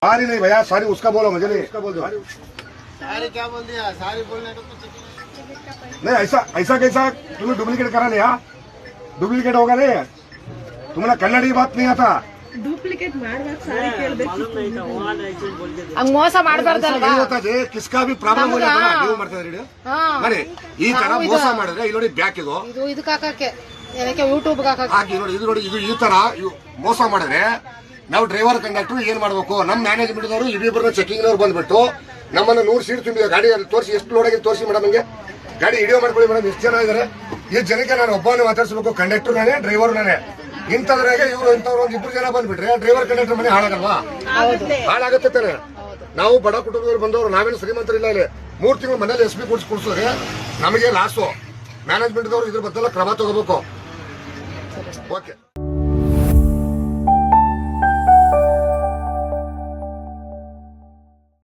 सारी नहीं भैया, सारी उसका बोलो, मुझे नहीं इसका बोल दो। सारी क्या बोल दिया? सारी बोलने को तो नहीं, ऐसा ऐसा कैसा तुम्हें डुप्लीकेट करा लिया? डुप्लीकेट होगा नहीं, तुम्हें कन्नड़ी बात नहीं आता। डुप्लीकेट ಹಂಗ ಮೋಸ ಮಾಡಬಾರ್ದಲ್ವಾ? किसका भी ಪ್ರಾಬ್ಲಮ್ ನೀವು ಮಾಡ್ತಾ ಇದ್ದೀರಿ ಮನೆ ಈ ತರ ಮೋಸ ಮಾಡಿದ್ರೆ ಇಲ್ಲಿ ನೋಡಿ ಬ್ಯಾಕ್ ಇದು ಇದಕ್ಕೆ ಹಾಕಕ್ಕೆ ಏನಕ್ಕೆ ಯೂಟ್ಯೂಬ್ ಹಾಕಿ ನೋಡಿ, ಇದು ನೋಡಿ, ಇದು ಈ ತರ ಮೋಸ ಮಾಡಿದ್ರೆ ನಾವು ಡ್ರೈವರ್ ಕಂಡಕ್ಟರ್ ಏನ್ ಮಾಡ್ಬೇಕು? ನಮ್ಮ ಮ್ಯಾನೇಜ್ಮೆಂಟ್ ದವರು ಇಬ್ಬಿಬ್ಬರನ್ನ ಚೆಕಿಂಗ್ ನವ್ರು ಬಂದ್ಬಿಟ್ಟು ನಮ್ಮನ್ನ 100 ಸೀಟ್ ತುಂಬಿದ ಗಾಡಿ ಅಲ್ಲಿ ತೋರಿಸಿ, ಎಷ್ಟು ಲೋಡ್ ಆಗಿ ತೋರಿಸಿ ಮೇಡಮ್, ನಮಗೆ ಗಾಡಿ ವಿಡಿಯೋ ಮಾಡ್ಕೊಳ್ಳಿ ಮೇಡಮ್, ಎಷ್ಟು ಜನ ಇದಾರೆ, ಎಷ್ಟು ಜನಕ್ಕೆ ನಾನು ಒಬ್ಬನೇ ಮಾತಾಡ್ಸ್ಬೇಕು, ಕಂಡಕ್ಟರ್ ನಾನೇ, ಡ್ರೈವರ್ ನಾನೇ. ಇಂಥದ್ರಾಗೆ ಇವ್ರು ಇಂಥವ್ರು ಒಂದ್ 2 ಜನ ಬಂದ್ಬಿಟ್ರೆ ಡ್ರೈವರ್ ಕಂಡಕ್ಟರ್ ಮನೆ ಹಾಳಾಗಲ್ವಾ? ಹಾಳಾಗುತ್ತೆ ತಾನೆ. ನಾವು ಬಡ ಕುಟುಂಬದವ್ರು ಬಂದವರು, ನಾವೇನು ಶ್ರೀಮಂತರಿಲ್ಲ. ಇಲ್ಲಿ 3 ತಿಂಗಳು ಮನೇಲಿ SP ಕೊಡ್ಸಿದ್ರೆ ನಮಗೆ ಲಾಸು. ಮ್ಯಾನೇಜ್ಮೆಂಟ್ ದವರು ಇದ್ರ ಬದಲ ಕ್ರಮ ತಗೋಬೇಕು. ಓಕೆ.